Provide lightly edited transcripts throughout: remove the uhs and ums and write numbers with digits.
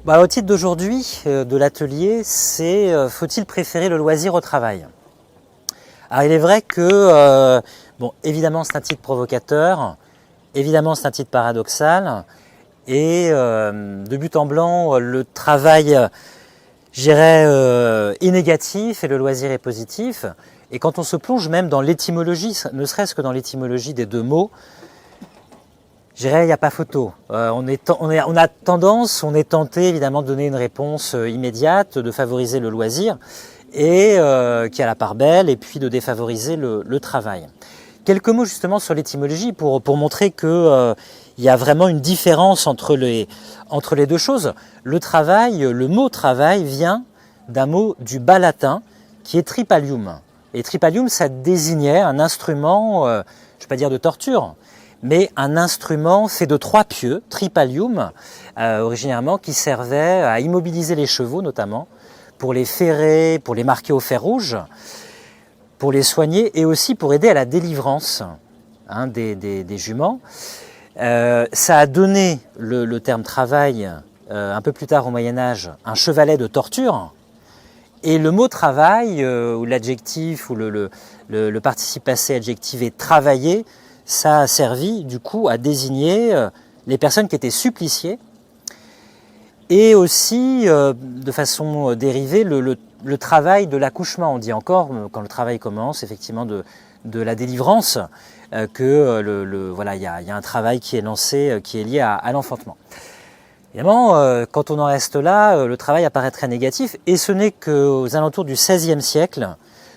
Au titre d'aujourd'hui de l'atelier, c'est faut-il préférer le loisir au travail? Alors il est vrai que, évidemment c'est un titre provocateur, évidemment c'est un titre paradoxal, et de but en blanc, le travail, je dirais, est négatif et le loisir est positif. Et quand on se plonge même dans l'étymologie, ne serait-ce que dans l'étymologie des deux mots, je dirais, il n'y a pas photo. On a tendance, on est tenté évidemment de donner une réponse immédiate, de favoriser le loisir, et qui a la part belle, et puis de défavoriser le travail. Quelques mots justement sur l'étymologie pour montrer que il y a vraiment une différence entre les deux choses. Le travail, le mot travail vient d'un mot du bas latin qui est tripalium. Et tripalium, ça désignait un instrument, je ne vais pas dire de torture, mais un instrument fait de 3 pieux, tripalium, originairement, qui servait à immobiliser les chevaux notamment, pour les ferrer, pour les marquer au fer rouge, pour les soigner et aussi pour aider à la délivrance des juments. Ça a donné le terme travail, un peu plus tard au Moyen-Âge, un chevalet de torture. Et le mot travail, ou l'adjectif, ou le participe passé adjectivé travailler, ça a servi du coup à désigner les personnes qui étaient suppliciées et aussi de façon dérivée le travail de l'accouchement. On dit encore, quand le travail commence, effectivement de la délivrance, voilà, il y a un travail qui est lancé, qui est lié à l'enfantement. Évidemment, quand on en reste là, le travail apparaît très négatif, et ce n'est qu'aux alentours du XVIe siècle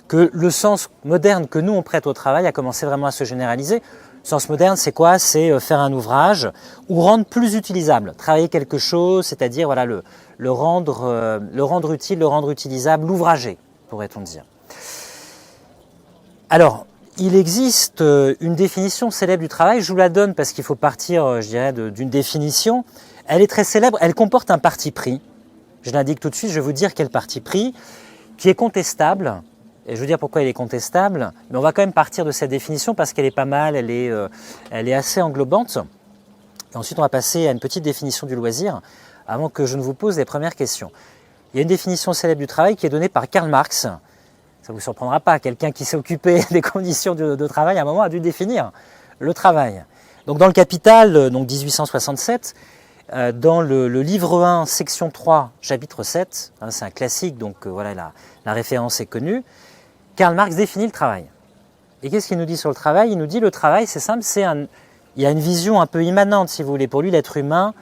que le sens moderne que nous on prête au travail a commencé vraiment à se généraliser. Le sens moderne, c'est quoi? C'est faire un ouvrage ou rendre plus utilisable, travailler quelque chose, c'est-à-dire voilà, le rendre utile, le rendre utilisable, l'ouvrager, pourrait-on dire. Alors, il existe une définition célèbre du travail, je vous la donne parce qu'il faut partir, je dirais, d'une définition. Elle est très célèbre, elle comporte un parti pris. Je l'indique tout de suite, je vais vous dire quel parti pris, qui est contestable. Et je vais vous dire pourquoi il est contestable, mais on va quand même partir de cette définition parce qu'elle est pas mal, elle est assez englobante. Et ensuite, on va passer à une petite définition du loisir, avant que je ne vous pose les premières questions. Il y a une définition célèbre du travail qui est donnée par Karl Marx. Ça ne vous surprendra pas, quelqu'un qui s'est occupé des conditions de travail, à un moment a dû définir le travail. Donc dans le Capital, donc 1867, dans le livre 1, section 3, chapitre 7, c'est un classique, donc voilà, la référence est connue, Karl Marx définit le travail. Et qu'est-ce qu'il nous dit sur le travail? Il nous dit le travail, c'est simple, il y a une vision un peu immanente, si vous voulez. Pour lui, l'être humain,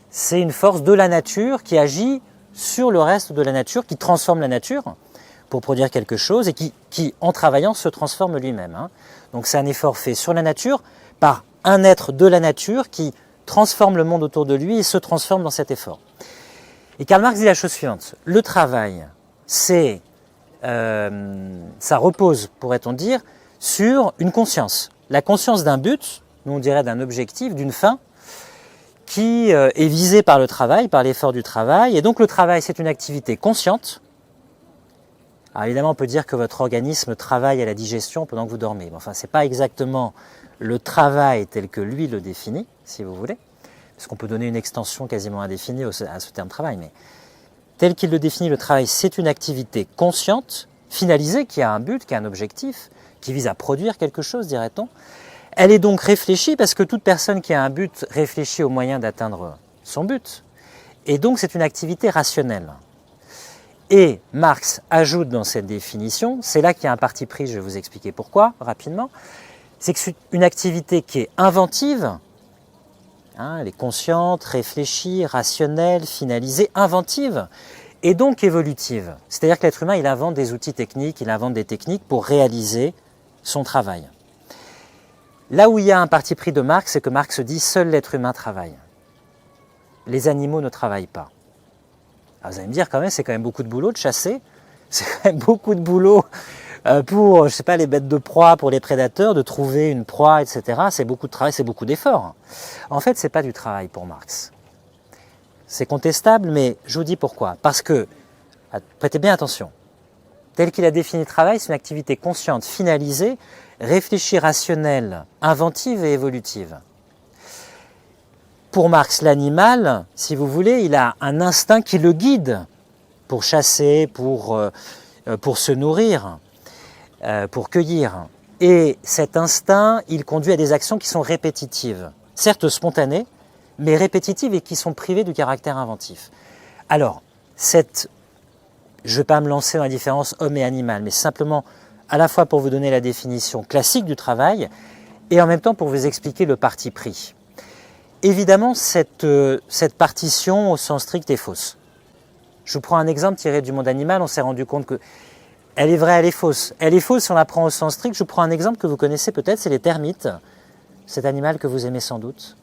c'est une force de la nature qui agit sur le reste de la nature, qui transforme la nature pour produire quelque chose et qui en travaillant, se transforme lui-même. Donc c'est un effort fait sur la nature par un être de la nature qui transforme le monde autour de lui et se transforme dans cet effort. Et Karl Marx dit la chose suivante, le travail, ça repose, pourrait-on dire, sur une conscience. La conscience d'un but, nous on dirait d'un objectif, d'une fin, qui est visée par le travail, par l'effort du travail. Et donc le travail, c'est une activité consciente. Alors évidemment, on peut dire que votre organisme travaille à la digestion pendant que vous dormez. Mais enfin, ce n'est pas exactement le travail tel que lui le définit, si vous voulez, parce qu'on peut donner une extension quasiment indéfinie à ce terme travail. Mais tel qu'il le définit, le travail, c'est une activité consciente, finalisée, qui a un but, qui a un objectif, qui vise à produire quelque chose, dirait-on. Elle est donc réfléchie, parce que toute personne qui a un but réfléchit au moyen d'atteindre son but. Et donc c'est une activité rationnelle. Et Marx ajoute dans cette définition, c'est là qu'il y a un parti pris, je vais vous expliquer pourquoi, rapidement, c'est que c'est une activité qui est inventive, elle est consciente, réfléchie, rationnelle, finalisée, inventive, et donc évolutive. C'est-à-dire que l'être humain, il invente des outils techniques, il invente des techniques pour réaliser son travail. Là où il y a un parti pris de Marx, c'est que Marx dit « seul l'être humain travaille ». Les animaux ne travaillent pas. Alors vous allez me dire quand même, c'est quand même beaucoup de boulot de chasser, c'est quand même beaucoup de boulot pour, je sais pas, les bêtes de proie, pour les prédateurs, de trouver une proie, etc. C'est beaucoup de travail, c'est beaucoup d'efforts. En fait, c'est pas du travail pour Marx. C'est contestable, mais je vous dis pourquoi. Parce que, prêtez bien attention, tel qu'il a défini le travail, c'est une activité consciente, finalisée, réfléchie, rationnelle, inventive et évolutive. Pour Marx, l'animal, si vous voulez, il a un instinct qui le guide pour chasser, pour se nourrir, pour cueillir. Et cet instinct, il conduit à des actions qui sont répétitives, certes spontanées, mais répétitives et qui sont privées du caractère inventif. Alors, je ne vais pas me lancer dans la différence homme et animal, mais simplement à la fois pour vous donner la définition classique du travail et en même temps pour vous expliquer le parti pris. Évidemment, cette partition au sens strict est fausse. Je vous prends un exemple tiré du monde animal, on s'est rendu compte que elle est vraie, elle est fausse. Elle est fausse si on la prend au sens strict. Je vous prends un exemple que vous connaissez peut-être, c'est les termites, cet animal que vous aimez sans doute.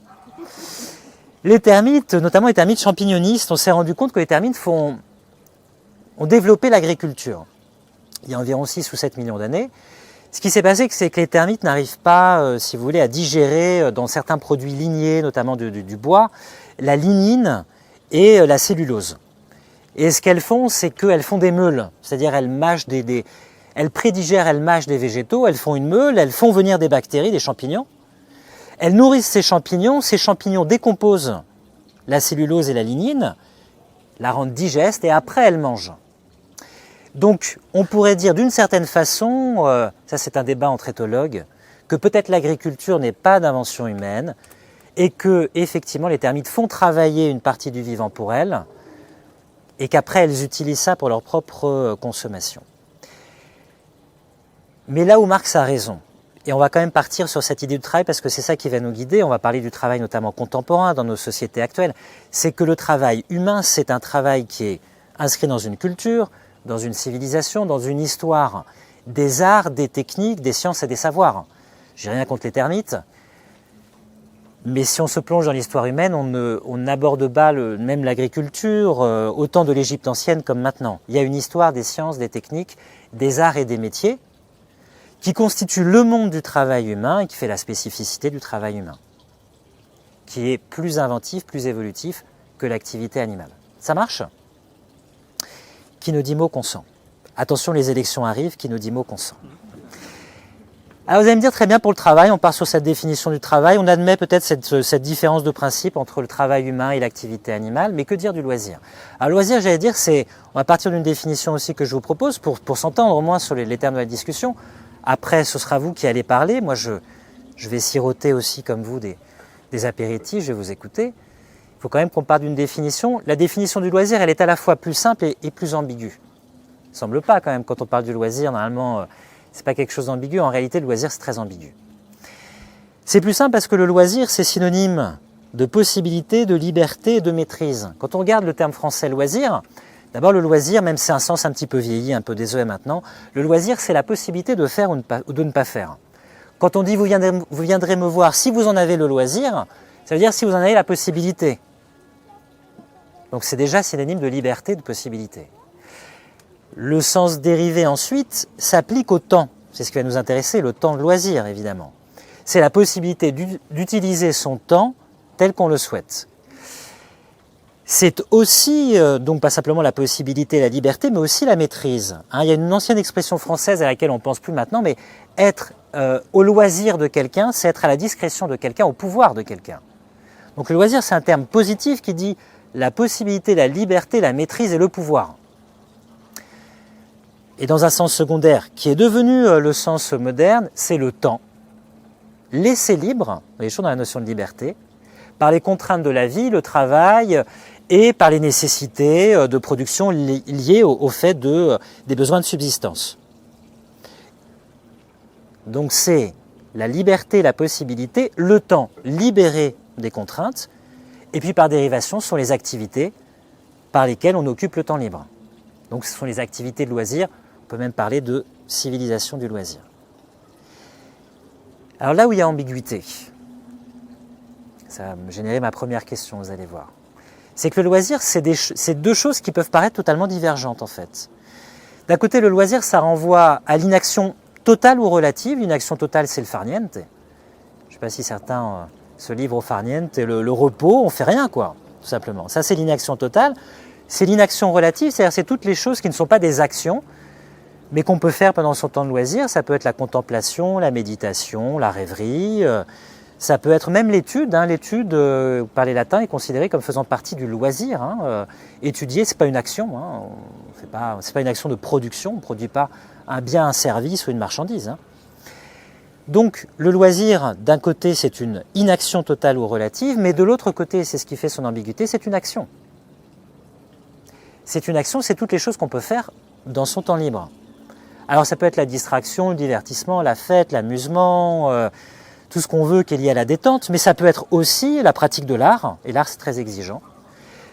Les termites, notamment les termites champignonistes, on s'est rendu compte que les termites ont développé l'agriculture il y a environ 6 ou 7 millions d'années. Ce qui s'est passé, c'est que les termites n'arrivent pas, si vous voulez, à digérer dans certains produits lignés, notamment du bois, la lignine et la cellulose. Et ce qu'elles font, c'est qu'elles font des meules, c'est-à-dire elles mâchent elles prédigèrent, elles mâchent des végétaux, elles font une meule, elles font venir des bactéries, des champignons. Elles nourrissent ces champignons décomposent la cellulose et la lignine, la rendent digeste et après elles mangent. Donc on pourrait dire d'une certaine façon, ça c'est un débat entre éthologues, que peut-être l'agriculture n'est pas d'invention humaine et que effectivement les termites font travailler une partie du vivant pour elles et qu'après elles utilisent ça pour leur propre consommation. Mais là où Marx a raison, et on va quand même partir sur cette idée du travail parce que c'est ça qui va nous guider, on va parler du travail notamment contemporain dans nos sociétés actuelles, c'est que le travail humain, c'est un travail qui est inscrit dans une culture, dans une civilisation, dans une histoire des arts, des techniques, des sciences et des savoirs. J'ai rien contre les termites, mais si on se plonge dans l'histoire humaine, on n'aborde pas même l'agriculture, autant de l'Égypte ancienne comme maintenant. Il y a une histoire des sciences, des techniques, des arts et des métiers qui constitue le monde du travail humain et qui fait la spécificité du travail humain, qui est plus inventif, plus évolutif que l'activité animale. Ça marche ? Qui ne dit mot consent. Attention, les élections arrivent, qui ne dit mot consent. Alors vous allez me dire, très bien, pour le travail, on part sur cette définition du travail, on admet peut-être cette différence de principe entre le travail humain et l'activité animale, mais que dire du loisir ? Alors le loisir, j'allais dire, on va partir d'une définition aussi que je vous propose, pour s'entendre au moins sur les termes de la discussion. Après, ce sera vous qui allez parler. Moi, je vais siroter aussi, comme vous, des apéritifs, je vais vous écouter. Il faut quand même qu'on parte d'une définition. La définition du loisir, elle est à la fois plus simple et plus ambiguë. Il ne semble pas, quand même, quand on parle du loisir, normalement, ce n'est pas quelque chose d'ambigu. En réalité, le loisir, c'est très ambigu. C'est plus simple parce que le loisir, c'est synonyme de possibilité, de liberté et de maîtrise. Quand on regarde le terme français loisir, d'abord, le loisir, même si c'est un sens un petit peu vieilli, un peu désuet maintenant, le loisir, c'est la possibilité de faire ou de ne pas faire. Quand on dit vous viendrez me voir si vous en avez le loisir, ça veut dire si vous en avez la possibilité. Donc c'est déjà synonyme de liberté, de possibilité. Le sens dérivé ensuite s'applique au temps. C'est ce qui va nous intéresser, le temps de loisir évidemment. C'est la possibilité d'utiliser son temps tel qu'on le souhaite. C'est aussi, donc pas simplement la possibilité, la liberté, mais aussi la maîtrise. Il y a une ancienne expression française à laquelle on ne pense plus maintenant, mais être au loisir de quelqu'un, c'est être à la discrétion de quelqu'un, au pouvoir de quelqu'un. Donc le loisir, c'est un terme positif qui dit la possibilité, la liberté, la maîtrise et le pouvoir. Et dans un sens secondaire, qui est devenu le sens moderne, c'est le temps. Laissé libre, les choses dans la notion de liberté, par les contraintes de la vie, le travail, et par les nécessités de production liées au fait des besoins de subsistance. Donc c'est la liberté, la possibilité, le temps libéré des contraintes, et puis par dérivation, ce sont les activités par lesquelles on occupe le temps libre. Donc ce sont les activités de loisirs, on peut même parler de civilisation du loisir. Alors là où il y a ambiguïté, ça va me générer ma première question, vous allez voir, c'est que le loisir, c'est deux choses qui peuvent paraître totalement divergentes en fait. D'un côté, le loisir, ça renvoie à l'inaction totale ou relative. L'inaction totale, c'est le farniente. Je ne sais pas si certains se livrent au farniente, le repos, on ne fait rien quoi, tout simplement. Ça, c'est l'inaction totale. C'est l'inaction relative, c'est-à-dire c'est toutes les choses qui ne sont pas des actions, mais qu'on peut faire pendant son temps de loisir. Ça peut être la contemplation, la méditation, la rêverie, Ça peut être même l'étude. L'étude, parler latin, est considérée comme faisant partie du loisir. Étudier, c'est pas une action. C'est pas une action de production. On ne produit pas un bien, un service ou une marchandise. Donc le loisir, d'un côté, c'est une inaction totale ou relative, mais de l'autre côté, c'est ce qui fait son ambiguïté, c'est une action. C'est une action, c'est toutes les choses qu'on peut faire dans son temps libre. Alors ça peut être la distraction, le divertissement, la fête, l'amusement, tout ce qu'on veut qui est lié à la détente, mais ça peut être aussi la pratique de l'art, et l'art c'est très exigeant.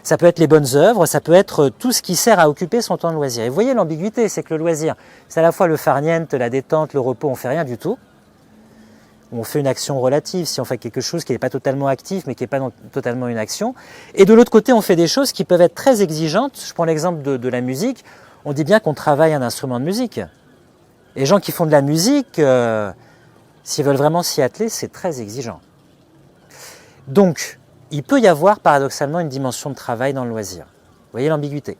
Ça peut être les bonnes œuvres, ça peut être tout ce qui sert à occuper son temps de loisir. Et vous voyez l'ambiguïté, c'est que le loisir, c'est à la fois le farniente, la détente, le repos, on fait rien du tout. On fait une action relative, si on fait quelque chose qui n'est pas totalement actif, mais qui n'est pas totalement une action. Et de l'autre côté, on fait des choses qui peuvent être très exigeantes. Je prends l'exemple de la musique. On dit bien qu'on travaille un instrument de musique. Et les gens qui font de la musique, s'ils veulent vraiment s'y atteler, c'est très exigeant. Donc, il peut y avoir paradoxalement une dimension de travail dans le loisir. Vous voyez l'ambiguïté.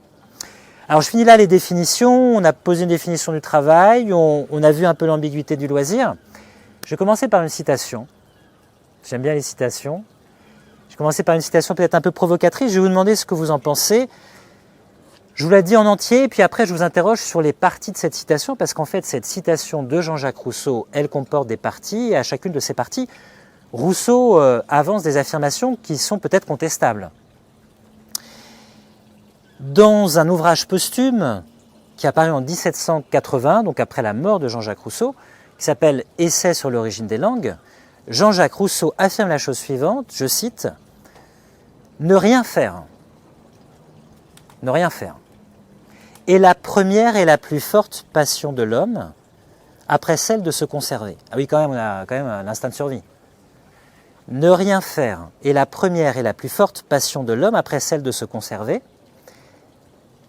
Alors je finis là les définitions. On a posé une définition du travail, on a vu un peu l'ambiguïté du loisir. Je vais commencer par une citation. J'aime bien les citations. Je vais commencer par une citation peut-être un peu provocatrice. Je vais vous demander ce que vous en pensez. Je vous la dis en entier, et puis après je vous interroge sur les parties de cette citation, parce qu'en fait cette citation de Jean-Jacques Rousseau, elle comporte des parties, et à chacune de ces parties, Rousseau avance des affirmations qui sont peut-être contestables. Dans un ouvrage posthume qui est apparu en 1780, donc après la mort de Jean-Jacques Rousseau, qui s'appelle « Essai sur l'origine des langues », Jean-Jacques Rousseau affirme la chose suivante, je cite, « Ne rien faire, ne rien faire, est la première et la plus forte passion de l'homme, après celle de se conserver. » Ah oui, quand même, on a quand même un instinct de survie. « Ne rien faire est la première et la plus forte passion de l'homme, après celle de se conserver. »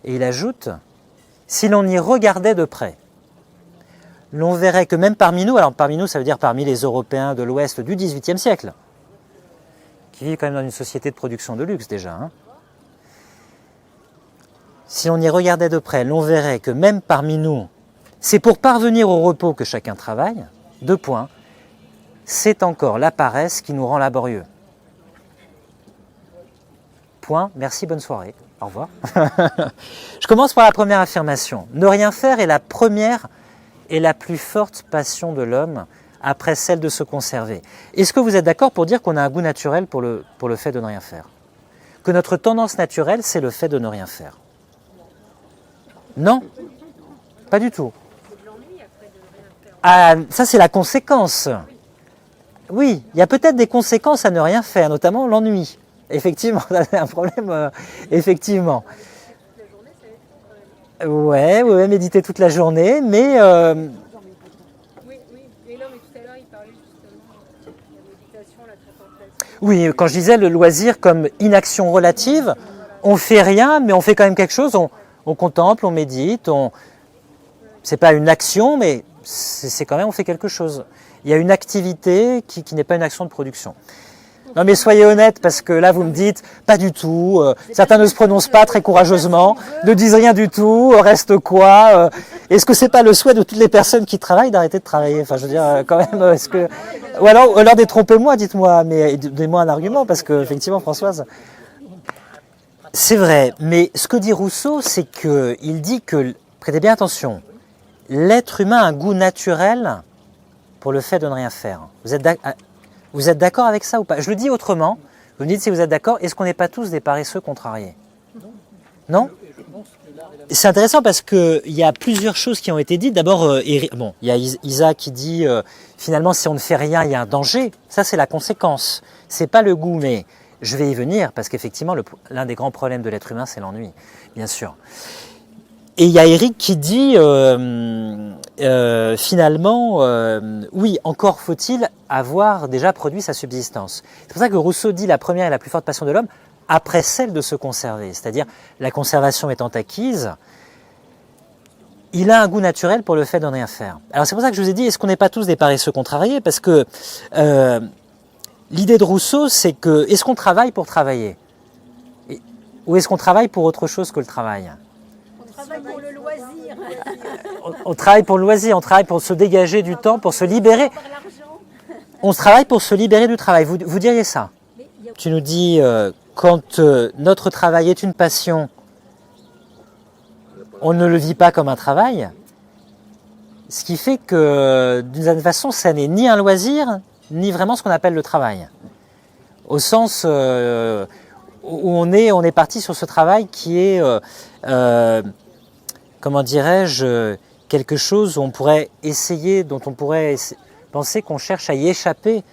Et il ajoute, « Si l'on y regardait de près, l'on verrait que même parmi nous, alors parmi nous ça veut dire parmi les Européens de l'Ouest du XVIIIe siècle, qui vivent quand même dans une société de production de luxe déjà, si on y regardait de près, l'on verrait que même parmi nous, c'est pour parvenir au repos que chacun travaille, deux points, c'est encore la paresse qui nous rend laborieux. Point, merci, bonne soirée, au revoir. Je commence par la première affirmation. Ne rien faire est la première et la plus forte passion de l'homme après celle de se conserver. Est-ce que vous êtes d'accord pour dire qu'on a un goût naturel pour le fait de ne rien faire? Que notre tendance naturelle, c'est le fait de ne rien faire? Non? Pas du tout. Ah, ça c'est la conséquence. Oui, il y a peut-être des conséquences à ne rien faire, notamment l'ennui. Effectivement, c'est un problème, effectivement. Ouais, méditer toute la journée, mais... Oui, et non, mais tout à l'heure, il parlait justement de la méditation, la contemplation. Oui, quand je disais le loisir comme inaction relative, on fait rien, mais on fait quand même quelque chose, on contemple, on médite, c'est pas une action, mais c'est quand même, on fait quelque chose. Il y a une activité qui n'est pas une action de production. Non mais soyez honnête, parce que là vous me dites pas du tout, certains ne se prononcent pas très courageusement, ne disent rien du tout, reste quoi est-ce que c'est pas le souhait de toutes les personnes qui travaillent d'arrêter de travailler? Enfin je veux dire quand même, est-ce que... Ou alors détrompez-moi, dites-moi, mais donnez-moi un argument, parce que effectivement Françoise... C'est vrai, mais ce que dit Rousseau, c'est qu'il dit que, prêtez bien attention, l'être humain a un goût naturel pour le fait de ne rien faire. Vous êtes d'accord avec ça ou pas? Je le dis autrement, vous me dites si vous êtes d'accord, est-ce qu'on n'est pas tous des paresseux contrariés? Non? C'est intéressant parce qu'il y a plusieurs choses qui ont été dites. D'abord, il y a Isa qui dit finalement si on ne fait rien, il y a un danger. Ça c'est la conséquence. C'est pas le goût, mais je vais y venir parce qu'effectivement l'un des grands problèmes de l'être humain c'est l'ennui, bien sûr. Et il y a Eric qui dit finalement, oui, encore faut-il avoir déjà produit sa subsistance. C'est pour ça que Rousseau dit la première et la plus forte passion de l'homme après celle de se conserver. C'est-à-dire, la conservation étant acquise, il a un goût naturel pour le fait de ne rien faire. Alors c'est pour ça que je vous ai dit, est-ce qu'on n'est pas tous des paresseux contrariés? Parce que l'idée de Rousseau, c'est que, est-ce qu'on travaille pour travailler? Ou est-ce qu'on travaille pour autre chose que le travail? On travaille pour le loisir. On travaille pour le loisir, on travaille pour se dégager du temps, pour se libérer. On travaille pour se libérer du travail. Vous diriez ça? Tu nous dis, quand notre travail est une passion, on ne le vit pas comme un travail. Ce qui fait que, d'une certaine façon, ça n'est ni un loisir, ni vraiment ce qu'on appelle le travail. Au sens où on est parti sur ce travail qui est, comment dirais-je, quelque chose où on pourrait essayer, dont on pourrait penser qu'on cherche à y échapper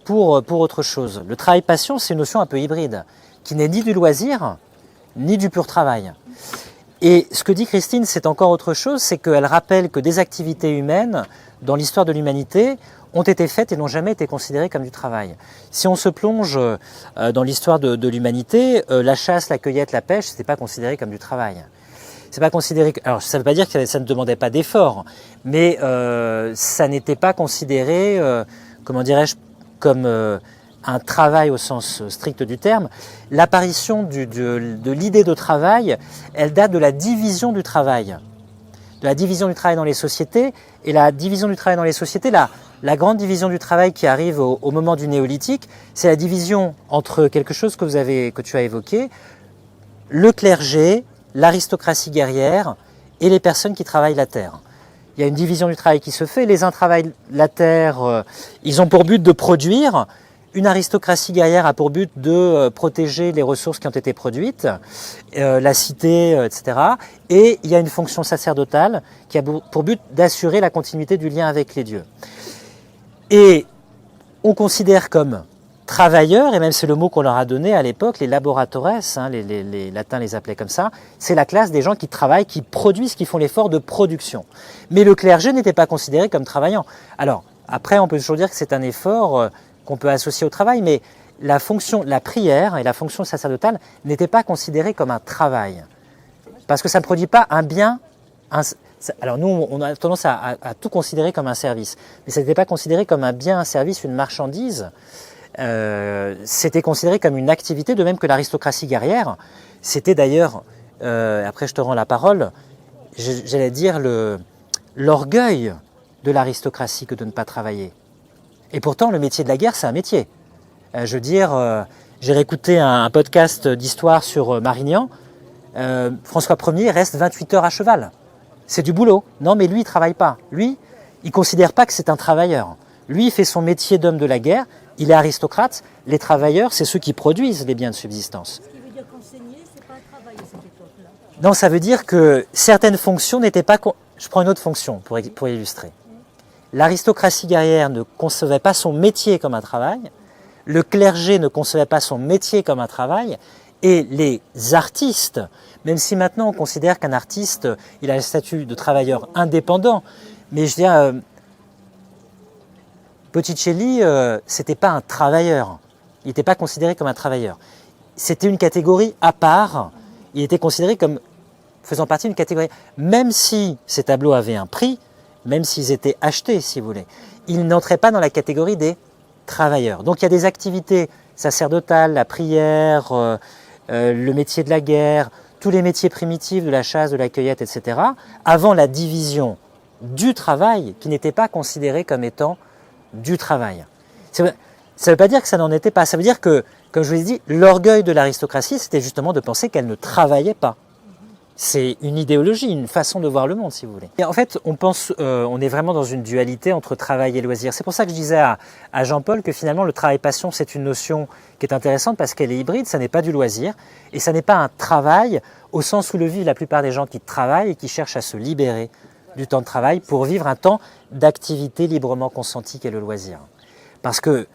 pour autre chose. Le travail passion, c'est une notion un peu hybride, qui n'est ni du loisir, ni du pur travail. Et ce que dit Christine, c'est encore autre chose, c'est qu'elle rappelle que des activités humaines, dans l'histoire de l'humanité, ont été faites et n'ont jamais été considérées comme du travail. Si on se plonge dans l'histoire de l'humanité, la chasse, la cueillette, la pêche, c'était pas considéré comme du travail. C'est pas considéré. Alors, ça ne veut pas dire que ça ne demandait pas d'effort, mais ça n'était pas considéré, comment dirais-je, comme un travail au sens strict du terme. L'apparition de l'idée de travail, elle date de la division du travail. De la division du travail dans les sociétés. Et la division du travail dans les sociétés, la grande division du travail qui arrive au moment du néolithique, c'est la division entre quelque chose que tu as évoqué, le clergé, l'aristocratie guerrière et les personnes qui travaillent la terre. Il y a une division du travail qui se fait. Les uns travaillent la terre, ils ont pour but de produire. Une aristocratie guerrière a pour but de protéger les ressources qui ont été produites, la cité, etc. Et il y a une fonction sacerdotale qui a pour but d'assurer la continuité du lien avec les dieux. Et on considère comme travailleurs, et même c'est le mot qu'on leur a donné à l'époque, les laboratores, les latins les appelaient comme ça, c'est la classe des gens qui travaillent, qui produisent, qui font l'effort de production. Mais le clergé n'était pas considéré comme travaillant. Alors, après, on peut toujours dire que c'est un effort qu'on peut associer au travail, mais la fonction, la prière et la fonction sacerdotale n'étaient pas considérées comme un travail. Parce que ça ne produit pas un bien. Alors nous, on a tendance à tout considérer comme un service. Mais ça n'était pas considéré comme un bien, un service, une marchandise. C'était considéré comme une activité, de même que l'aristocratie guerrière. C'était d'ailleurs, après je te rends la parole, j'allais dire l'orgueil de l'aristocratie que de ne pas travailler. Et pourtant, le métier de la guerre, c'est un métier. Je veux dire, j'ai réécouté un podcast d'histoire sur Marignan. François Ier reste 28 heures à cheval. C'est du boulot. Non, mais lui, il ne travaille pas. Lui, il ne considère pas que c'est un travailleur. Lui, il fait son métier d'homme de la guerre. Il est aristocrate. Les travailleurs, c'est ceux qui produisent les biens de subsistance. Ce qui veut dire qu'enseigner, c'est pas un travail à cette époque-là. Non, ça veut dire que certaines fonctions n'étaient pas... Je prends une autre fonction pour illustrer. L'aristocratie guerrière ne concevait pas son métier comme un travail, le clergé ne concevait pas son métier comme un travail, et les artistes, même si maintenant on considère qu'un artiste, il a le statut de travailleur indépendant, mais je veux dire, Botticelli, c'était pas un travailleur, il n'était pas considéré comme un travailleur. C'était une catégorie à part, il était considéré comme faisant partie d'une catégorie, même si ces tableaux avaient un prix, même s'ils étaient achetés, si vous voulez, ils n'entraient pas dans la catégorie des travailleurs. Donc il y a des activités sacerdotales, la prière, le métier de la guerre, tous les métiers primitifs de la chasse, de la cueillette, etc., avant la division du travail, qui n'était pas considéré comme étant du travail. Ça ne veut pas dire que ça n'en était pas, ça veut dire que, comme je vous l'ai dit, l'orgueil de l'aristocratie, c'était justement de penser qu'elle ne travaillait pas. C'est une idéologie, une façon de voir le monde, si vous voulez. Et en fait, on est vraiment dans une dualité entre travail et loisir. C'est pour ça que je disais à Jean-Paul que finalement, le travail-passion, c'est une notion qui est intéressante parce qu'elle est hybride, ça n'est pas du loisir, et ça n'est pas un travail au sens où le vivent la plupart des gens qui travaillent et qui cherchent à se libérer du temps de travail pour vivre un temps d'activité librement consentie qu'est le loisir. Parce que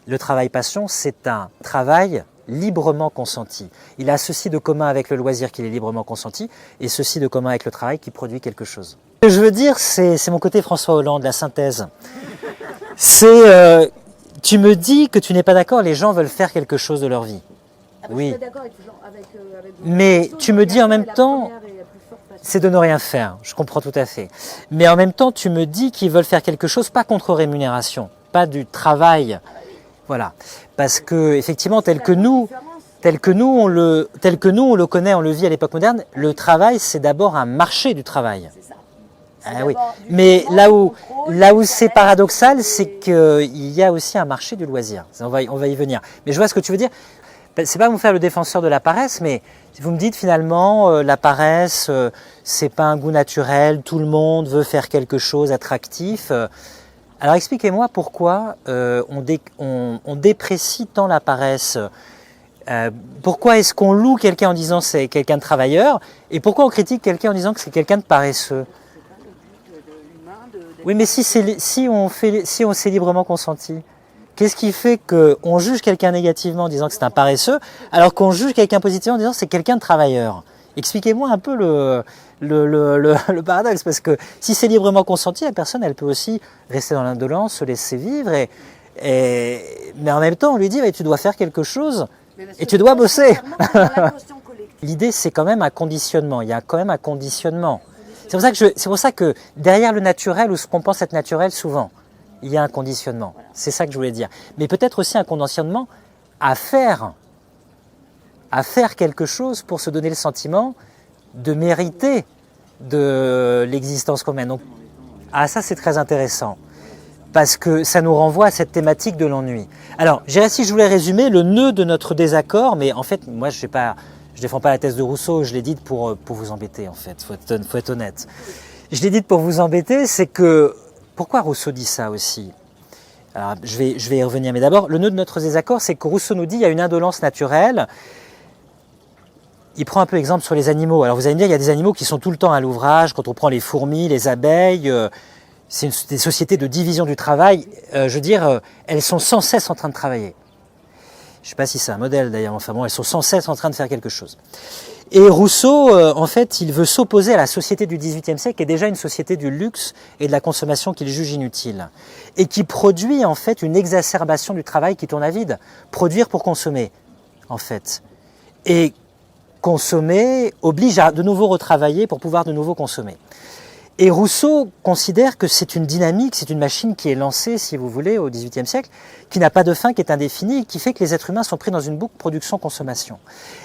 le travail-passion, c'est un travail librement consenti. Il a ceci de commun avec le loisir qu'il est librement consenti et ceci de commun avec le travail qui produit quelque chose. Ce que je veux dire, c'est mon côté François Hollande, la synthèse. C'est, tu me dis que tu n'es pas d'accord, les gens veulent faire quelque chose de leur vie. Oui. Mais tu me dis en même temps, c'est de ne rien faire, je comprends tout à fait. Mais en même temps, tu me dis qu'ils veulent faire quelque chose, pas contre rémunération, pas du travail. Voilà, parce que effectivement, tel que nous on le connaît, on le vit à l'époque moderne, le travail, c'est d'abord un marché du travail. Ah oui, d'abord du mais jugement, là du où, contrôle, là où du c'est challenge, paradoxal, et- c'est qu'il y a aussi un marché du loisir. On va y venir. Mais je vois ce que tu veux dire. C'est pas vous faire le défenseur de la paresse, mais vous me dites finalement, la paresse, c'est pas un goût naturel, tout le monde veut faire quelque chose attractif. Alors expliquez-moi pourquoi on déprécie tant la paresse. Pourquoi est-ce qu'on loue quelqu'un en disant c'est quelqu'un de travailleur et pourquoi on critique quelqu'un en disant que c'est quelqu'un de paresseux? Oui, mais si on s'est librement consenti, qu'est-ce qui fait qu'on juge quelqu'un négativement en disant que c'est un paresseux, alors qu'on juge quelqu'un positivement en disant que c'est quelqu'un de travailleur? Expliquez-moi un peu le paradoxe, parce que si c'est librement consenti, la personne, elle peut aussi rester dans l'indolence, se laisser vivre, mais en même temps, on lui dit, tu dois faire quelque chose, et tu dois bosser. L'idée, c'est quand même un conditionnement. Il y a quand même un conditionnement. C'est pour ça que derrière le naturel, ou ce qu'on pense être naturel, souvent, il y a un conditionnement. C'est ça que je voulais dire. Mais peut-être aussi un conditionnement à faire quelque chose pour se donner le sentiment de mériter de l'existence qu'on mène. Donc, ça, c'est très intéressant. Parce que ça nous renvoie à cette thématique de l'ennui. Alors, si je voulais résumer le nœud de notre désaccord, mais en fait, moi, je défends pas la thèse de Rousseau, je l'ai dite pour vous embêter, en fait, faut être honnête. Je l'ai dite pour vous embêter, c'est que, pourquoi Rousseau dit ça aussi? Alors, je vais y revenir, mais d'abord, le nœud de notre désaccord, c'est que Rousseau nous dit qu'il y a une indolence naturelle. Il prend un peu exemple sur les animaux. Alors, vous allez me dire, il y a des animaux qui sont tout le temps à l'ouvrage, quand on prend les fourmis, les abeilles, c'est des sociétés de division du travail, je veux dire, elles sont sans cesse en train de travailler. Je ne sais pas si c'est un modèle d'ailleurs, enfin bon, elles sont sans cesse en train de faire quelque chose. Et Rousseau, en fait, il veut s'opposer à la société du XVIIIe siècle, qui est déjà une société du luxe et de la consommation qu'il juge inutile, et qui produit en fait une exacerbation du travail qui tourne à vide. Produire pour consommer, en fait. Et consommer oblige à de nouveau retravailler pour pouvoir de nouveau consommer. Et Rousseau considère que c'est une dynamique, c'est une machine qui est lancée, si vous voulez, au XVIIIe siècle, qui n'a pas de fin, qui est indéfinie, et qui fait que les êtres humains sont pris dans une boucle production-consommation.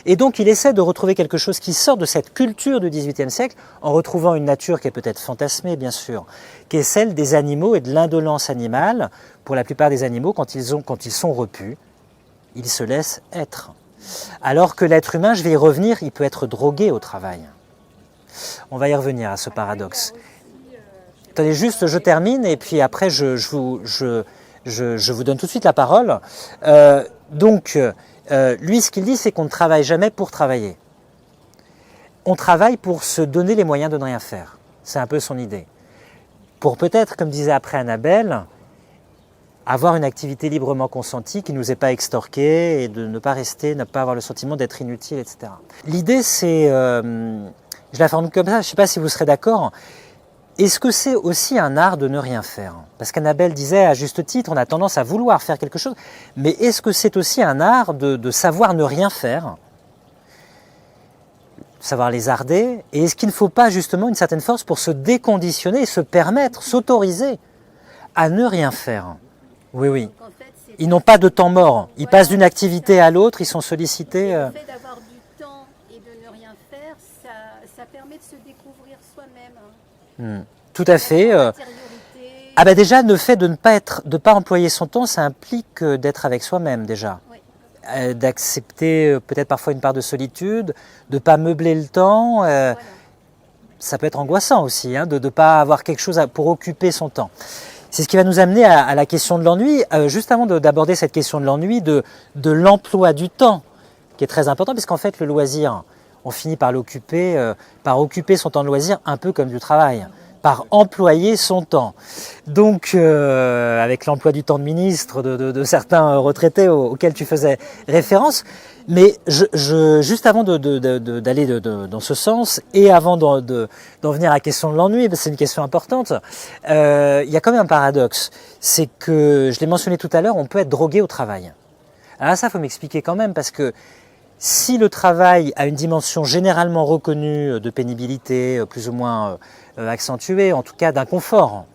Et donc il essaie de retrouver quelque chose qui sort de cette culture du XVIIIe siècle, en retrouvant une nature qui est peut-être fantasmée, bien sûr, qui est celle des animaux et de l'indolence animale. Pour la plupart des animaux, quand ils sont repus, ils se laissent être. Alors que l'être humain, je vais y revenir, il peut être drogué au travail. On va y revenir à ce paradoxe. Attendez, juste, je termine et puis après, je vous donne tout de suite la parole. Lui, ce qu'il dit, c'est qu'on ne travaille jamais pour travailler. On travaille pour se donner les moyens de ne rien faire. C'est un peu son idée. Pour peut-être, comme disait après Annabelle, avoir une activité librement consentie qui ne nous est pas extorquée et de ne pas avoir le sentiment d'être inutile, etc. L'idée, c'est... je la formule comme ça, je ne sais pas si vous serez d'accord. Est-ce que c'est aussi un art de ne rien faire? Parce qu'Annabelle disait, à juste titre, on a tendance à vouloir faire quelque chose, mais est-ce que c'est aussi un art de savoir ne rien faire? Savoir lézarder? Et est-ce qu'il ne faut pas justement une certaine force pour se déconditionner et se permettre, s'autoriser à ne rien faire? Oui, oui. En fait, Ils n'ont pas de temps mort. Ils passent d'une activité à l'autre, ils sont sollicités. le fait d'avoir du temps et de ne rien faire, ça permet de se découvrir soi-même. Tout à fait. Déjà, le fait de ne pas employer son temps, ça implique d'être avec soi-même déjà. Oui. D'accepter peut-être parfois une part de solitude, de ne pas meubler le temps. Voilà. Ça peut être angoissant aussi, de ne pas avoir quelque chose pour occuper son temps. C'est ce qui va nous amener à la question de l'ennui. Juste avant d'aborder cette question de l'ennui, de l'emploi du temps, qui est très important, puisqu'en fait, le loisir, on finit par l'occuper, par occuper son temps de loisir un peu comme du travail, par employer son temps. Donc, avec l'emploi du temps de ministre de certains retraités auxquels tu faisais référence, mais juste avant d'aller dans ce sens, et avant d'en venir à la question de l'ennui, parce que c'est une question importante, il y a quand même un paradoxe. C'est que, je l'ai mentionné tout à l'heure, on peut être drogué au travail. Alors ça, il faut m'expliquer quand même, parce que si le travail a une dimension généralement reconnue de pénibilité, plus ou moins accentuée, en tout cas d'inconfort,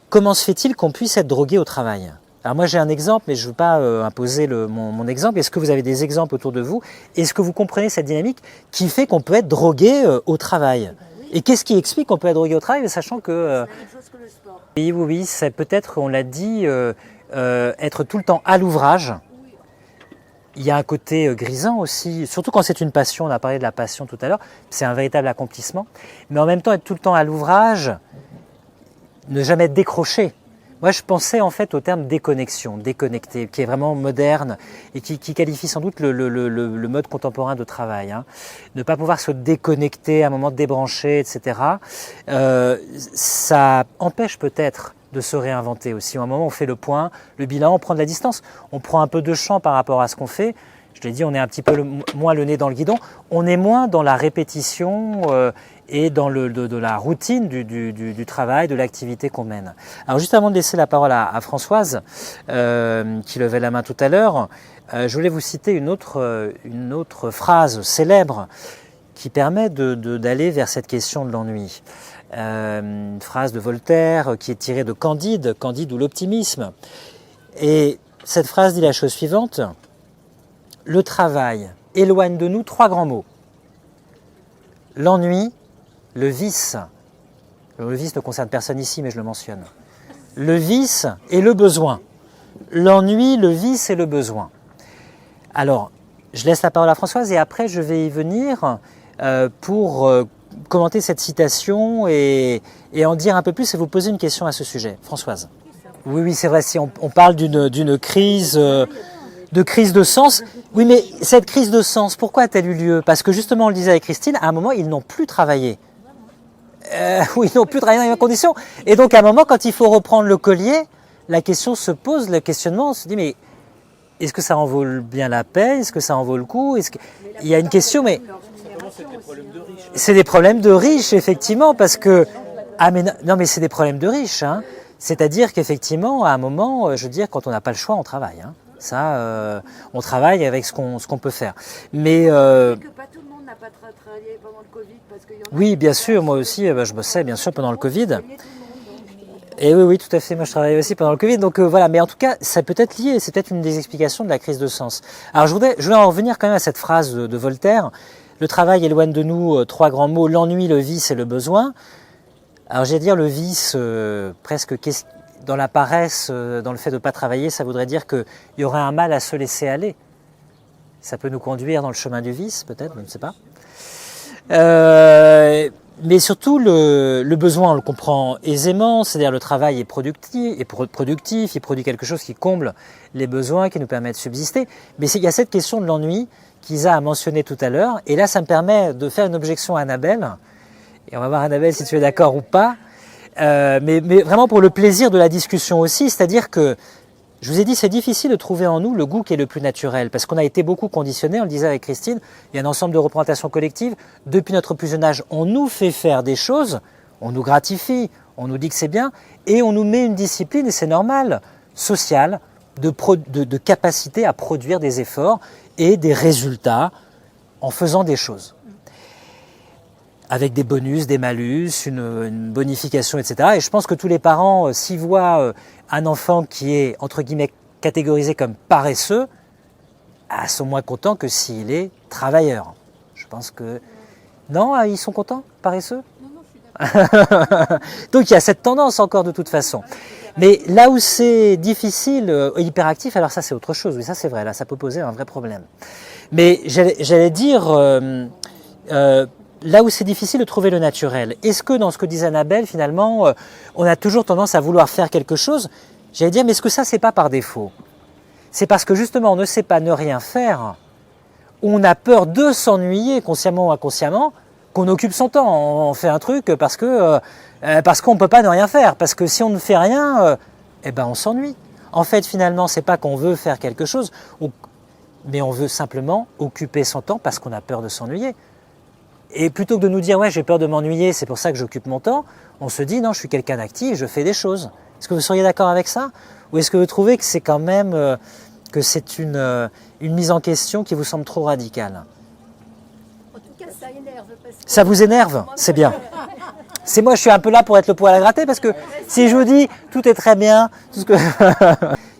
comment se fait-il qu'on puisse être drogué au travail? Alors moi j'ai un exemple, mais je ne veux pas imposer mon exemple. Est-ce que vous avez des exemples autour de vous? Est-ce que vous comprenez cette dynamique qui fait qu'on peut être drogué au travail? Oui, Et qu'est-ce qui explique qu'on peut être drogué au travail, sachant que... C'est la même chose que le sport. oui, c'est peut-être, on l'a dit, être tout le temps à l'ouvrage. Il y a un côté grisant aussi, surtout quand c'est une passion, on a parlé de la passion tout à l'heure, c'est un véritable accomplissement. Mais en même temps, être tout le temps à l'ouvrage, ne jamais être décroché. Moi, je pensais en fait au terme déconnexion, déconnecté, qui est vraiment moderne et qui qualifie sans doute le mode contemporain de travail. Hein. Ne pas pouvoir se déconnecter, à un moment de débrancher, etc. Ça empêche peut-être de se réinventer aussi. À un moment, on fait le point, le bilan, on prend de la distance, on prend un peu de champ par rapport à ce qu'on fait. Je l'ai dit, on est un petit peu moins le nez dans le guidon, on est moins dans la répétition et dans de la routine du travail, de l'activité qu'on mène. Alors juste avant de laisser la parole à Françoise, qui levait la main tout à l'heure, je voulais vous citer une autre phrase célèbre qui permet d'aller vers cette question de l'ennui. Une phrase de Voltaire qui est tirée de Candide ou l'optimisme. Et cette phrase dit la chose suivante: le travail éloigne de nous 3 grands mots. L'ennui, le vice. Le vice ne concerne personne ici, mais je le mentionne. Le vice et le besoin. L'ennui, le vice et le besoin. Alors, je laisse la parole à Françoise et après je vais y venir pour commenter cette citation et en dire un peu plus et vous poser une question à ce sujet. Françoise. Oui, c'est vrai, si on parle d'une crise, de crise de sens. Oui, mais cette crise de sens, pourquoi a-t-elle eu lieu? Parce que justement, on le disait avec Christine, à un moment, ils n'ont plus travaillé. Oui, ils n'ont plus travaillé dans les mêmes conditions. Et donc, à un moment, quand il faut reprendre le collier, la question se pose, le questionnement, on se dit, mais est-ce que ça en vaut bien la peine? Est-ce que ça en vaut le coup? Il y a une question, mais... C'est des problèmes de riches, effectivement, parce que... Ah, mais non, mais c'est des problèmes de riches, hein. C'est-à-dire qu'effectivement, à un moment, je veux dire, quand on n'a pas le choix, on travaille, hein. Ça, on travaille avec ce qu'on peut faire. Mais... Que pas tout le monde n'a pas travaillé pendant le Covid, parce qu'il y en a... Oui, bien sûr, moi aussi, je bossais, bien sûr, pendant le Covid. Et oui, tout à fait, moi je travaillais aussi pendant le Covid, donc voilà, mais en tout cas, ça peut être lié, c'est peut-être une des explications de la crise de sens. Alors je voulais en revenir quand même à cette phrase de Voltaire: le travail éloigne de nous 3 grands mots, l'ennui, le vice et le besoin. Alors j'allais dire le vice, presque dans la paresse, dans le fait de ne pas travailler, ça voudrait dire qu'il y aurait un mal à se laisser aller. Ça peut nous conduire dans le chemin du vice, peut-être, je ne sais pas. Mais surtout, le besoin, on le comprend aisément, c'est-à-dire le travail est productif, il produit quelque chose qui comble les besoins, qui nous permet de subsister. Mais il y a cette question de l'ennui qu'Isa a mentionné tout à l'heure, et là ça me permet de faire une objection à Annabelle, et on va voir Annabelle si tu es d'accord ou pas, mais vraiment pour le plaisir de la discussion aussi, c'est-à-dire que, je vous ai dit, c'est difficile de trouver en nous le goût qui est le plus naturel, parce qu'on a été beaucoup conditionnés, on le disait avec Christine, il y a un ensemble de représentations collectives, depuis notre plus jeune âge, on nous fait faire des choses, on nous gratifie, on nous dit que c'est bien, et on nous met une discipline, et c'est normal, sociale, de capacité à produire des efforts et des résultats en faisant des choses. Avec des bonus, des malus, une bonification, etc. Et je pense que tous les parents, s'ils voient un enfant qui est, entre guillemets, catégorisé comme paresseux, sont moins contents que s'il est travailleur. Je pense que... Non, ils sont contents, paresseux? Non, je suis d'accord. Donc il y a cette tendance encore de toute façon. Mais là où c'est difficile, hyperactif, alors ça c'est autre chose, oui ça c'est vrai, là ça peut poser un vrai problème. Mais j'allais dire, là où c'est difficile de trouver le naturel, est-ce que dans ce que disait Annabelle finalement, on a toujours tendance à vouloir faire quelque chose? J'allais dire, mais est-ce que ça c'est pas par défaut? C'est parce que justement on ne sait pas ne rien faire, ou on a peur de s'ennuyer consciemment ou inconsciemment, qu'on occupe son temps, on fait un truc parce qu'on ne peut pas ne rien faire, parce que si on ne fait rien, on s'ennuie. En fait, finalement, c'est pas qu'on veut faire quelque chose, mais on veut simplement occuper son temps parce qu'on a peur de s'ennuyer. Et plutôt que de nous dire « ouais, j'ai peur de m'ennuyer, c'est pour ça que j'occupe mon temps », on se dit « non, je suis quelqu'un d'actif, je fais des choses ». Est-ce que vous seriez d'accord avec ça? Ou est-ce que vous trouvez que c'est quand même que c'est une mise en question qui vous semble trop radicale? En tout cas, ça énerve. Parce que... Ça vous énerve? C'est bien. C'est moi, je suis un peu là pour être le poil à gratter, parce que si je vous dis tout est très bien, tout ce que...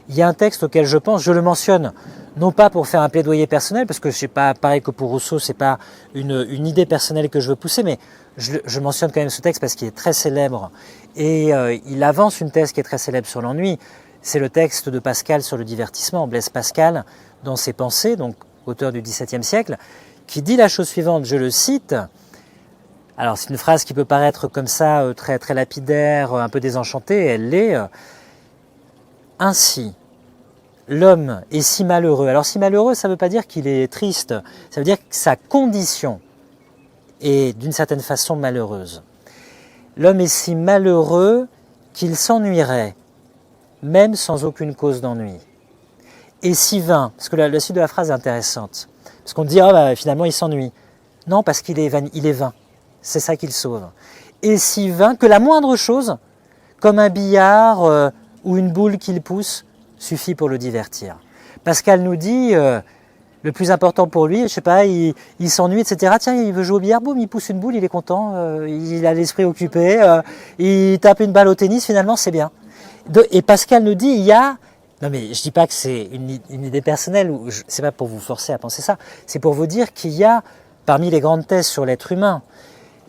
il y a un texte auquel je pense, je le mentionne, non pas pour faire un plaidoyer personnel, parce que c'est pas pareil que pour Rousseau, c'est pas une idée personnelle que je veux pousser, mais je mentionne quand même ce texte parce qu'il est très célèbre et il avance une thèse qui est très célèbre sur l'ennui. C'est le texte de Pascal sur le divertissement, Blaise Pascal, dans ses pensées, donc auteur du XVIIe siècle, qui dit la chose suivante, je le cite. Alors c'est une phrase qui peut paraître comme ça, très, très lapidaire, un peu désenchantée, elle l'est. Ainsi, l'homme est si malheureux. Alors si malheureux, ça ne veut pas dire qu'il est triste, ça veut dire que sa condition est d'une certaine façon malheureuse. L'homme est si malheureux qu'il s'ennuierait, même sans aucune cause d'ennui. Et si vain, parce que la suite de la phrase est intéressante, parce qu'on dit finalement il s'ennuie. Non, parce qu'il est vain, c'est ça qu'il sauve. Et si vain que la moindre chose, comme un billard ou une boule qu'il pousse, suffit pour le divertir. Pascal nous dit, le plus important pour lui, je sais pas, il s'ennuie, etc. Tiens, il veut jouer au billard, boum, il pousse une boule, il est content, il a l'esprit occupé, il tape une balle au tennis, finalement c'est bien. Et Pascal nous dit, il y a... Non mais je dis pas que c'est une idée personnelle, c'est pas pour vous forcer à penser ça, c'est pour vous dire qu'il y a, parmi les grandes thèses sur l'être humain,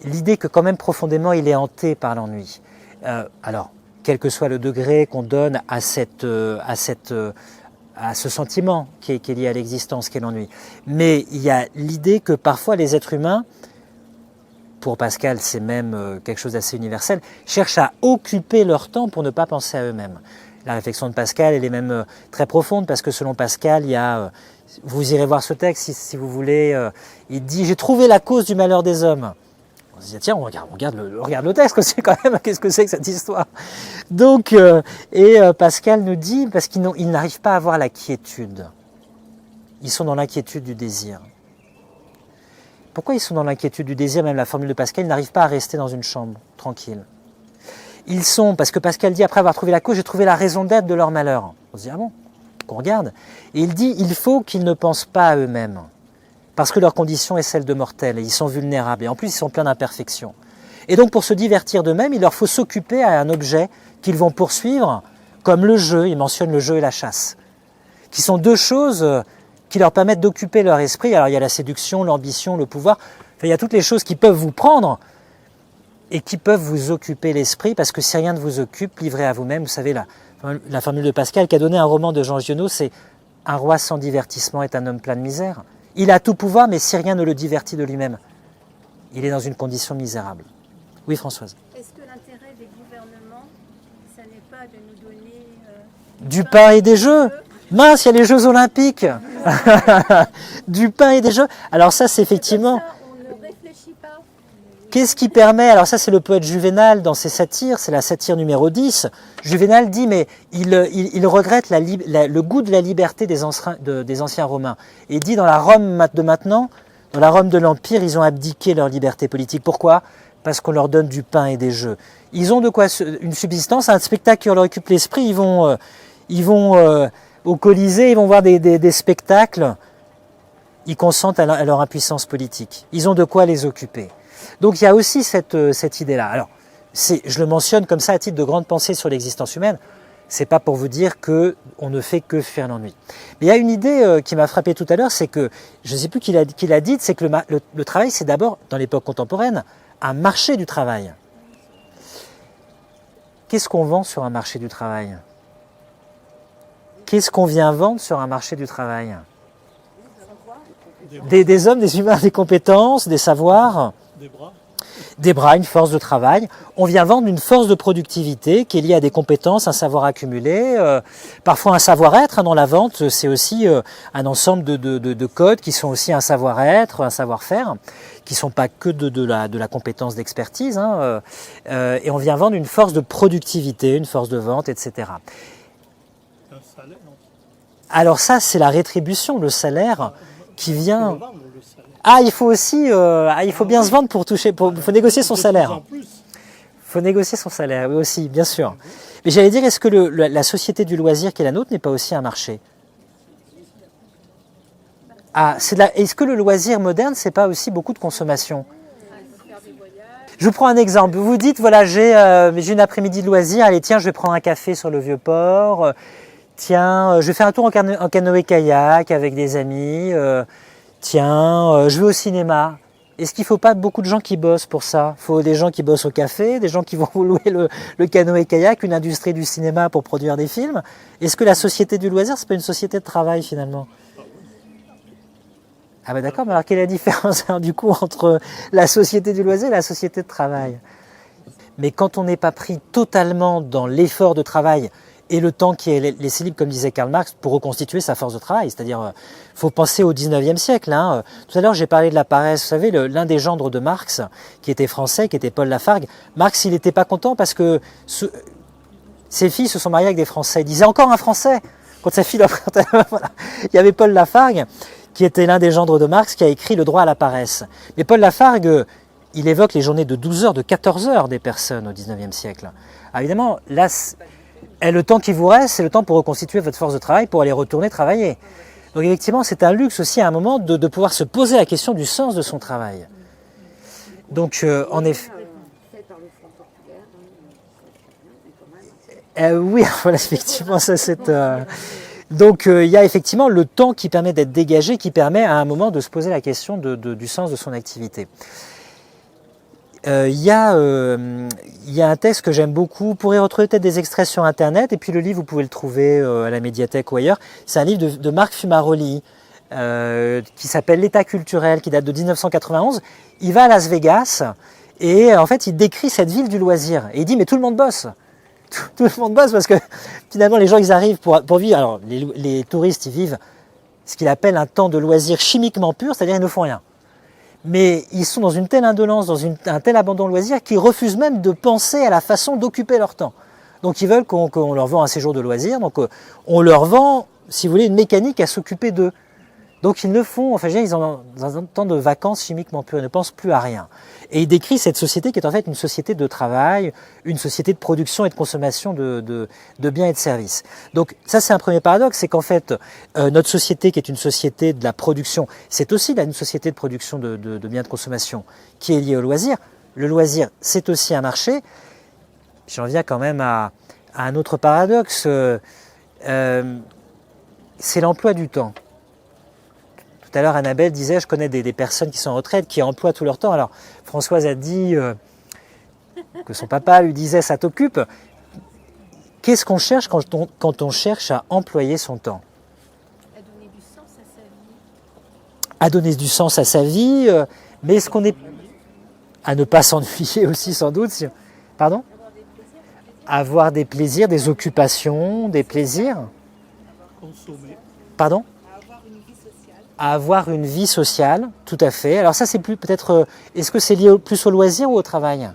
l'idée que quand même profondément il est hanté par l'ennui. Alors, quel que soit le degré qu'on donne à ce sentiment qui est lié à l'existence, qui est l'ennui. Mais il y a l'idée que parfois les êtres humains, pour Pascal c'est même quelque chose d'assez universel, cherchent à occuper leur temps pour ne pas penser à eux-mêmes. La réflexion de Pascal, elle est même très profonde parce que selon Pascal, il y a, vous irez voir ce texte si vous voulez, il dit « J'ai trouvé la cause du malheur des hommes ». On se dit, tiens, on regarde le texte aussi quand même, qu'est-ce que c'est que cette histoire? Donc, Pascal nous dit, parce qu'ils n'arrivent pas à avoir la quiétude. Ils sont dans l'inquiétude du désir. Pourquoi ils sont dans l'inquiétude du désir? Même la formule de Pascal, ils n'arrivent pas à rester dans une chambre, tranquille. Ils sont, parce que Pascal dit, après avoir trouvé la cause, j'ai trouvé la raison d'être de leur malheur. On se dit, ah bon? Qu'on regarde. Et il dit, il faut qu'ils ne pensent pas à eux-mêmes. Parce que leur condition est celle de mortels, et ils sont vulnérables, et en plus ils sont pleins d'imperfections. Et donc pour se divertir d'eux-mêmes, il leur faut s'occuper à un objet qu'ils vont poursuivre, comme le jeu, il mentionne le jeu et la chasse, qui sont deux choses qui leur permettent d'occuper leur esprit. Alors il y a la séduction, l'ambition, le pouvoir, enfin, il y a toutes les choses qui peuvent vous prendre, et qui peuvent vous occuper l'esprit, parce que si rien ne vous occupe, livré à vous-même, vous savez, la formule de Pascal qui a donné un roman de Jean Giono, c'est « Un roi sans divertissement est un homme plein de misère ». Il a tout pouvoir, mais si rien ne le divertit de lui-même, il est dans une condition misérable. Oui, Françoise. Est-ce que l'intérêt des gouvernements, ça n'est pas de nous donner... du pain et des jeux? Mince, il y a les Jeux Olympiques. Du pain et des jeux. Alors ça, c'est effectivement... On ne réfléchit pas. Qu'est-ce qui permet... Alors ça, c'est le poète Juvénal dans ses satires, c'est la satire numéro 10. Juvénal dit, mais il regrette le goût de la liberté des anciens Romains. Et il dit, dans la Rome de maintenant, dans la Rome de l'Empire, ils ont abdiqué leur liberté politique. Pourquoi? Parce qu'on leur donne du pain et des jeux. Ils ont de quoi une subsistance, un spectacle qui leur occupe l'esprit. Ils vont au Colisée, ils vont voir des spectacles. Ils consentent à leur impuissance politique. Ils ont de quoi les occuper. Donc il y a aussi cette idée-là. Alors, je le mentionne comme ça à titre de grande pensée sur l'existence humaine. C'est pas pour vous dire que on ne fait que fuir l'ennui. Mais il y a une idée qui m'a frappé tout à l'heure, c'est que, je ne sais plus qui l'a dit, c'est que le travail, c'est d'abord, dans l'époque contemporaine, un marché du travail. Qu'est-ce qu'on vend sur un marché du travail? Qu'est-ce qu'on vient vendre sur un marché du travail? Des hommes, des humains, des compétences, des savoirs. Des bras, une force de travail. On vient vendre une force de productivité qui est liée à des compétences, un savoir accumulé, parfois un savoir-être. Dans la vente, c'est aussi un ensemble de codes qui sont aussi un savoir-être, un savoir-faire, qui ne sont pas que de la compétence d'expertise. Et on vient vendre une force de productivité, une force de vente, etc. Alors ça, c'est la rétribution, le salaire qui vient... Ah, il faut aussi, il faut bien se vendre pour toucher, il faut négocier son salaire. Il faut négocier son salaire, oui aussi, bien sûr. Mais j'allais dire, est-ce que la société du loisir qui est la nôtre n'est pas aussi un marché? Est-ce que le loisir moderne, c'est pas aussi beaucoup de consommation? Je vous prends un exemple. Vous vous dites, voilà, j'ai une après-midi de loisir, allez tiens, je vais prendre un café sur le Vieux-Port. tiens, je vais faire un tour en canoë-kayak avec des amis. Tiens, je vais au cinéma. Est-ce qu'il ne faut pas beaucoup de gens qui bossent pour ça? Il faut des gens qui bossent au café, des gens qui vont louer le canoë-kayak, une industrie du cinéma pour produire des films. Est-ce que la société du loisir, c'est pas une société de travail finalement? Ah bah d'accord, mais alors quelle est la différence alors, du coup entre la société du loisir et la société de travail? Mais quand on n'est pas pris totalement dans l'effort de travail et le temps qui est laissé libre, comme disait Karl Marx, pour reconstituer sa force de travail, c'est-à-dire, faut penser au 19e siècle. Hein. Tout à l'heure, j'ai parlé de la paresse. Vous savez, l'un des gendres de Marx, qui était français, qui était Paul Lafargue, Marx, il n'était pas content parce que ses filles se sont mariées avec des Français. Il disait encore un Français quand sa fille voilà. Il y avait Paul Lafargue, qui était l'un des gendres de Marx, qui a écrit Le droit à la paresse. Mais Paul Lafargue, il évoque les journées de 12 heures, de 14 heures des personnes au 19e siècle. Alors évidemment, là, le temps qui vous reste, c'est le temps pour reconstituer votre force de travail, pour aller retourner travailler. Donc effectivement, c'est un luxe aussi à un moment de pouvoir se poser la question du sens de son travail. Donc en effet... oui, voilà, effectivement, ça c'est... Donc il y a effectivement le temps qui permet d'être dégagé, qui permet à un moment de se poser la question du sens de son activité. Il y a un texte que j'aime beaucoup, vous pourrez retrouver peut-être des extraits sur internet, et puis le livre vous pouvez le trouver à la médiathèque ou ailleurs. C'est un livre de Marc Fumaroli qui s'appelle L'État culturel, qui date de 1991. Il va à Las Vegas et en fait il décrit cette ville du loisir, et il dit mais tout le monde bosse. Tout le monde bosse parce que finalement les gens ils arrivent pour vivre. Alors les touristes ils vivent ce qu'il appelle un temps de loisir chimiquement pur, c'est-à-dire ils ne font rien. Mais ils sont dans une telle indolence, dans un tel abandon loisir qu'ils refusent même de penser à la façon d'occuper leur temps. Donc ils veulent qu'on leur vend un séjour de loisir, donc on leur vend, si vous voulez, une mécanique à s'occuper d'eux. Donc ils ne font, enfin ils ont dans un temps de vacances chimiquement pur, ils ne pensent plus à rien. Et il décrit cette société qui est en fait une société de travail, une société de production et de consommation de biens et de services. Donc ça c'est un premier paradoxe, c'est qu'en fait notre société qui est une société de la production, c'est aussi là une société de production de biens de consommation qui est liée au loisir. Le loisir c'est aussi un marché. J'en viens quand même à un autre paradoxe, c'est l'emploi du temps. Tout à l'heure, Annabelle disait, je connais des personnes qui sont en retraite, qui emploient tout leur temps. Alors, Françoise a dit que son papa lui disait, ça t'occupe. Qu'est-ce qu'on cherche quand on cherche à employer son temps? À donner du sens à sa vie. À donner du sens à sa vie, mais est-ce qu'on est... À ne pas s'ennuyer aussi, sans doute. Pardon? Avoir des plaisirs, des occupations, des plaisirs. Consommer. Pardon? À avoir une vie sociale, tout à fait. Alors ça, c'est plus peut-être... est-ce que c'est lié plus au loisir ou au travail?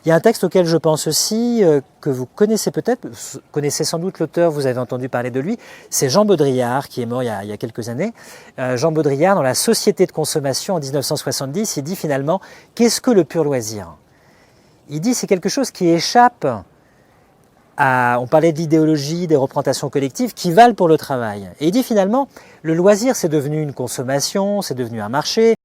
Il y a un texte auquel je pense aussi, que vous connaissez peut-être, vous connaissez sans doute l'auteur, vous avez entendu parler de lui, c'est Jean Baudrillard, qui est mort il y a quelques années. Jean Baudrillard, dans La Société de consommation en 1970, il dit finalement, qu'est-ce que le pur loisir? Il dit c'est quelque chose qui échappe on parlait de l'idéologie, des représentations collectives qui valent pour le travail. Et il dit finalement, le loisir c'est devenu une consommation, c'est devenu un marché,